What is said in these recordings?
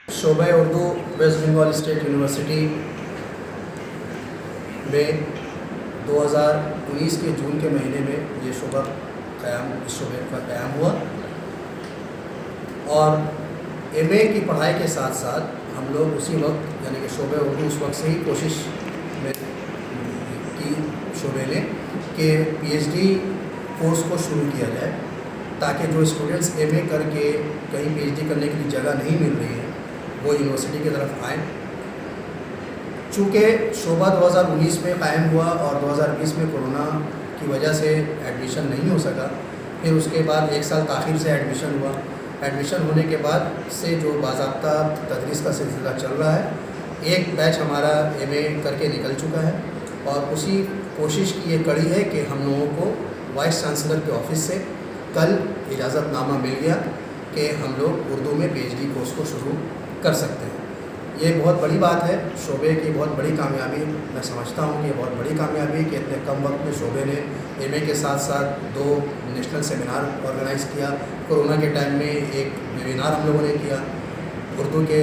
शोबा Urdu West Bengal State University में 2019 के जून के महीने में ये शोबा इस शोबे का क़याम हुआ और एमए की पढ़ाई के साथ साथ हम लोग उसी वक्त यानी कि शोबे उर्दू उस वक्त से ही कोशिश में की शोबे ने कि पीएचडी कोर्स को शुरू किया जाए ताकि जो स्टूडेंट्स एमए करके कहीं पीएचडी करने के लिए जगह नहीं मिल रही है वो यूनिवर्सिटी की तरफ आए। चूँकि शोबा 2019 में कायम हुआ और 2020 में कोरोना की वजह से एडमिशन नहीं हो सका, फिर उसके बाद एक साल ताख़ीर से एडमिशन हुआ। एडमिशन होने के बाद से जो बाज़ाब्ता तदरीस का सिलसिला चल रहा है, एक बैच हमारा एमए करके निकल चुका है और उसी कोशिश की ये कड़ी है कि हम लोगों को वाइस चांसलर के ऑफिस से कल इजाज़तनामा मिल गया कि हम लोग उर्दू में पीएचडी कोर्स को शुरू कर सकते हैं। ये बहुत बड़ी बात है, शोबे की बहुत बड़ी कामयाबी मैं समझता हूँ कि ये बहुत बड़ी कामयाबी कि इतने कम वक्त में शोबे ने एमए के साथ साथ 2 नेशनल सेमिनार ऑर्गेनाइज़ किया। कोरोना के टाइम में एक वेबिनार हम लोगों ने किया। उर्दू के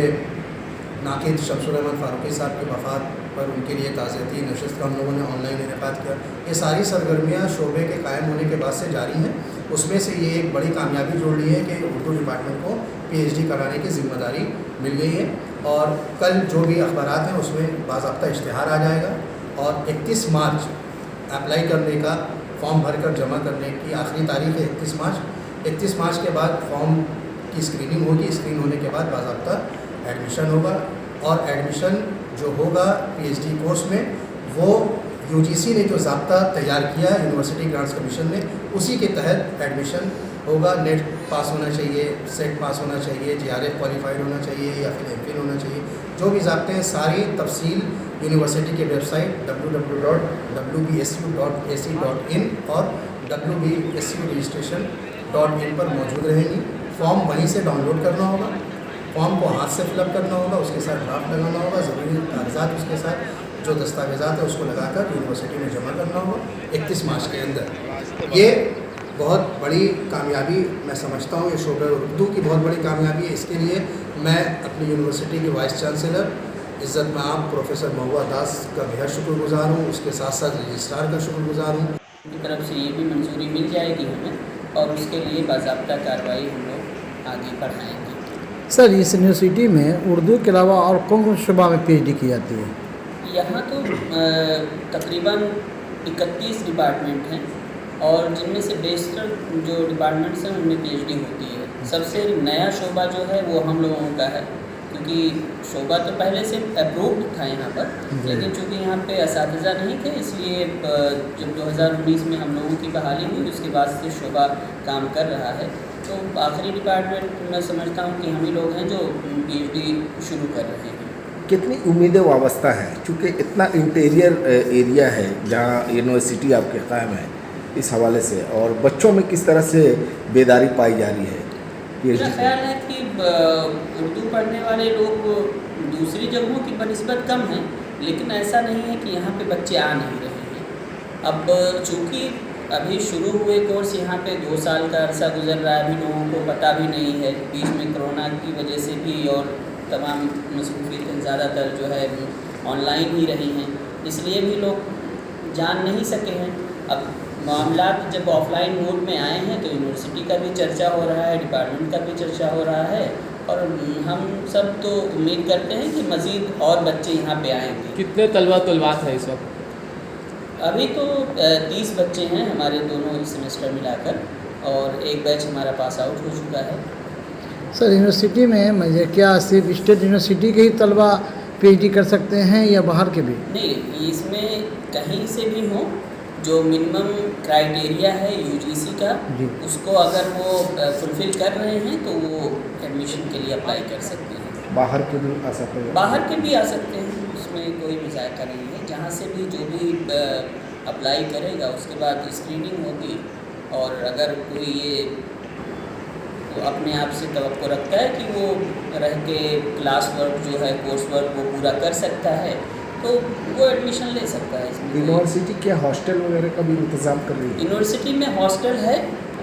नाक़िद शमसुल अहमद फ़ारूक़ी साहब की वफ़ात पर उनके लिए ताज़ियती नशिस्त का हम लोगों ने ऑनलाइन इनेकाद किया। ये सारी सरगर्मियाँ शोबे के कायम होने के बाद से जारी हैं। उसमें से ये एक बड़ी कामयाबी जोड़ ली है कि उर्दू डिपार्टमेंट को पीएचडी कराने की ज़िम्मेदारी मिल गई है और कल जो भी अखबारात हैं उसमें बाज़ाब्ता इश्तिहार आ जाएगा और 31 मार्च अप्लाई करने का फॉर्म भरकर जमा करने की आखिरी तारीख है 31 मार्च। 31 मार्च के बाद फॉर्म की स्क्रीनिंग होगी। स्क्रीन होने के बाद बाज़ाब्ता एडमिशन होगा और एडमिशन जो होगा पीएचडी कोर्स में वो यूजीसी ने जो ज़ाब्ता तैयार किया यूनिवर्सिटी ग्रांट्स कमीशन ने, उसी के तहत एडमिशन होगा। नेट पास होना चाहिए, सेट पास होना चाहिए, जीआरएफ क्वालिफाइड होना चाहिए या फिर एमफिल होना चाहिए। जो भी ज़ाब्ते हैं सारी तफसील यूनिवर्सिटी के वेबसाइट www.wbsu.ac.in और wbsuregistration.in पर मौजूद रहेंगी। फॉर्म वहीं से डाउनलोड करना होगा, फॉर्म को हाथ से फिलअप करना होगा, उसके साथ ड्राफ्ट लगाना होगा, ज़रूरी कागजात उसके साथ जो दस्तावेज़ात है उसको लगाकर यूनिवर्सिटी में जमा करना होगा 31 मार्च के अंदर। ये बहुत बड़ी कामयाबी मैं समझता हूँ, ये शोबे उर्दू की बहुत बड़ी कामयाबी है। इसके लिए मैं अपनी यूनिवर्सिटी के वाइस चांसलर इज़्ज़त माब प्रोफेसर महुआ दास का बेहद शुक्रगुज़ार हूँ, उसके साथ साथ रजिस्ट्रार का शुक्रगुज़ार हूँ। की तरफ से ये भी मंजूरी मिल जाएगी हमें और उसके लिए बाज़ाब्ता कार्रवाई हम लोग आगे बढ़ाएंगे। सर, इस यूनिवर्सिटी में उर्दू के अलावा और कौन कौन शुबा में पीएचडी की जाती है? यहाँ तो तकरीबन 31 डिपार्टमेंट हैं और जिनमें से बेशतर जो डिपार्टमेंट्स हैं उनमें पीएचडी होती है। सबसे नया शोबा जो है वो हम लोगों का है, क्योंकि शोबा तो पहले से अप्रूव्ड था यहाँ पर, लेकिन चूँकि यहाँ पे असातिज़ा नहीं थे इसलिए जब 2019 में हम लोगों की बहाली हुई उसके बाद से शोबा काम कर रहा है। तो आखिरी डिपार्टमेंट मैं समझता हूँ कि हम ही लोग हैं जो पीएचडी शुरू कर रहे हैं। कितनी उम्मीदें वाबस्ता हैं, चूँकि इतना इंटीरियर एरिया है जहाँ यूनिवर्सिटी आपके कायम है, इस हवाले से और बच्चों में किस तरह से बेदारी पाई जा रही है? मेरा ख्याल है कि उर्दू पढ़ने वाले लोग दूसरी जगहों की बनिस्बत कम हैं, लेकिन ऐसा नहीं है कि यहाँ पे बच्चे आ नहीं रहे हैं। अब चूँकि अभी शुरू हुए कोर्स यहाँ पे 2 साल का अरसा गुजर रहा है, अभी लोगों को पता भी नहीं है, बीच में कोरोना की वजह से भी और तमाम मसरूफियतें ज़्यादातर जो है ऑनलाइन ही रही हैं, इसलिए भी लोग जान नहीं सके हैं। अब मामलात जब ऑफलाइन मोड में आए हैं तो यूनिवर्सिटी का भी चर्चा हो रहा है, डिपार्टमेंट का भी चर्चा हो रहा है और हम सब तो उम्मीद करते हैं कि मज़ीद और बच्चे यहाँ पे आएंगे। कितने तलबात हैं इस वक्त? अभी तो 30 बच्चे हैं हमारे दोनों सेमेस्टर मिलाकर और एक बैच हमारा पास आउट हो चुका है। सर, यूनिवर्सिटी में मुझे क्या सिर्फ स्टेट यूनिवर्सिटी के ही तलबा पीएचडी कर सकते हैं या बाहर के भी? नहीं, इसमें कहीं से भी हो, जो मिनिमम क्राइटेरिया है यूजीसी का उसको अगर वो फुलफ़िल कर रहे हैं तो वो एडमिशन के लिए अप्लाई कर सकते हैं। बाहर के भी आ सकते हैं? बाहर के भी आ सकते हैं, उसमें कोई मज़ाक़ा नहीं है। जहाँ से भी जो भी अप्लाई करेगा उसके बाद स्क्रीनिंग होगी और अगर कोई ये तो अपने आप से तवक्को रखता है कि वो रह के क्लास वर्क जो है कोर्स वर्क वो पूरा कर सकता है तो वो एडमिशन ले सकता है। इसमें यूनिवर्सिटी क्या हॉस्टल वगैरह का भी इंतज़ाम कर रही है? यूनिवर्सिटी में हॉस्टल है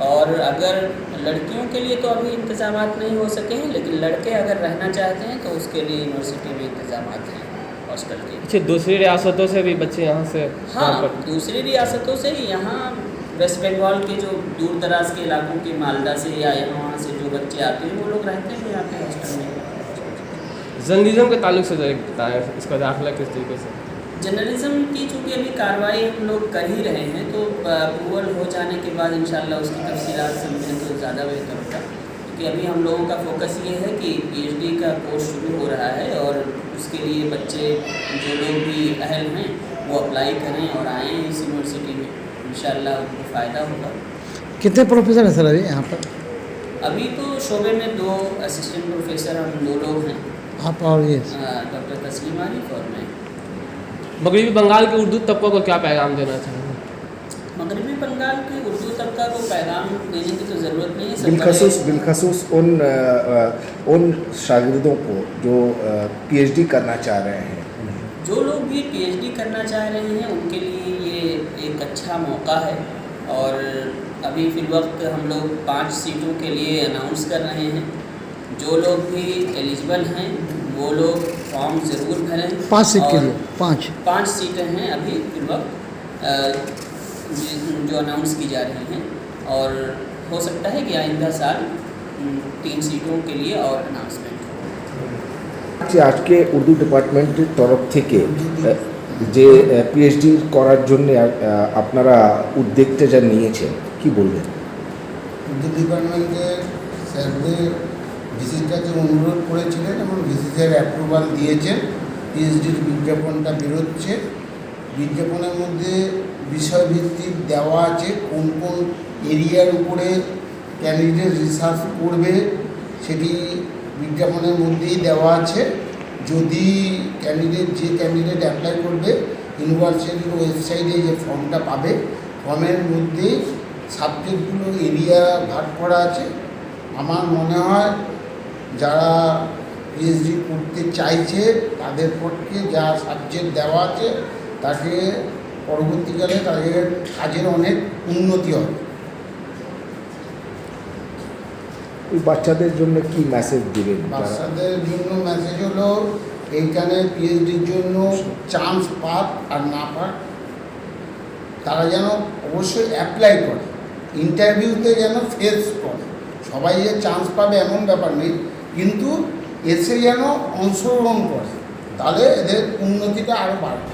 और अगर लड़कियों के लिए तो अभी इंतजाम नहीं हो सके हैं, लेकिन लड़के अगर रहना चाहते हैं तो उसके लिए यूनिवर्सिटी में इंतजाम हैं हॉस्टल के। अच्छा, दूसरी रियासतों से भी बच्चे यहाँ से हाँ, यहाँ पर दूसरी रियासतों से यहाँ वेस्ट बंगाल के जो दूर दराज के इलाकों के मालदा से या यहाँ से जो बच्चे आते हैं वो लोग रहते हैं यहाँ पे हॉस्टल में। जर्नलिज्म के ताल्लुक से जरा बताएं, इसका दाखिला किस तरीके से? जर्नलिज्म की चूँकि अभी कार्रवाई हम लोग कर ही रहे हैं, तो अप्रूवल हो जाने के बाद इंशाल्लाह उसकी तफसीलात समझें तो ज़्यादा बेहतर होगा, क्योंकि अभी हम लोगों का फोकस ये है कि पीएचडी का कोर्स शुरू हो रहा है और उसके लिए बच्चे जो लोग भी अहल हैं वो अप्लाई करें और आएँ इस यूनिवर्सिटी में, इंशाल्लाह उनको फ़ायदा होगा। कितने प्रोफेसर हैं सर अभी यहाँ पर? अभी तो शोबे में 2 असिस्टेंट प्रोफेसर हम 2 लोग हैं, आप और ये डॉक्टर तस्लीम आरिफ और मैं। मगरबी बंगाल के उर्दू तबकों को क्या पैगाम देना चाहेंगे? मगरबी बंगाल के उर्दू तबका को पैगाम देने की तो ज़रूरत नहीं है। बिलखसूस उन शागिर्दों को जो पीएचडी करना चाह रहे हैं, जो लोग भी पीएचडी करना चाह रहे हैं उनके लिए ये एक अच्छा मौका है। और अभी फ़िलवक्त हम लोग 5 सीटों के लिए अनाउंस कर रहे हैं। जो लोग भी एलिजिबल हैं वो लोग फॉर्म ज़रूर भरें। 5 सीट के और लिए 5 सीटें हैं अभी फ़िलवक्त जो अनाउंस की जा रही हैं, और हो सकता है कि आइंदा साल 3 सीटों के लिए और अनाउंसमेंट हो। আজকে উর্দু ডিপার্টমেন্টের তরফ থেকে যে পিএইচডি করার জন্য আপনারা উদ্যোগটা যা নিয়েছেন কি বলবেন? উর্দু ডিপার্টমেন্টের স্যারদের ভিসির কাছে অনুরোধ করেছিলেন এবং ভিসি স্যার অ্যাপ্রুভাল দিয়েছেন। পিএইচডির বিজ্ঞাপনটা বেরোচ্ছে। বিজ্ঞাপনের মধ্যে বিষয়ভিত্তিক দেওয়া আছে কোন কোন এরিয়ার উপরে ক্যান্ডিডেট রিসার্চ করবে, সেটি বিজ্ঞাপনের মধ্যেই দেওয়া আছে। যদি যে ক্যান্ডিডেট অ্যাপ্লাই করবে ইউনিভার্সিটির ওয়েবসাইটে যে ফর্মটা পাবে, ফর্মের মধ্যে সাবজেক্টগুলো এরিয়া ভাগ করা আছে। আমার মনে হয় যারা পিএইচডি করতে চাইছে তাদের পক্ষে যা সাবজেক্ট দেওয়া আছে তাকে পরবর্তীকালে তাদের কাজের অনেক উন্নতি হবে। ওই বাচ্চাদের জন্য কি মেসেজ দিবেন? বাচ্চাদের জন্য মেসেজ হলো এইখানে পিএইচডির জন্য চান্স পাক আর না পাক তারা যেন অবশ্যই অ্যাপ্লাই করে, ইন্টারভিউতে যেন ফেস করে। সবাই যে চান্স পাবে এমন ব্যাপার নেই, কিন্তু এসে যেন অংশগ্রহণ করে, তাহলে এদের উন্নতিটা আরও বাড়বে।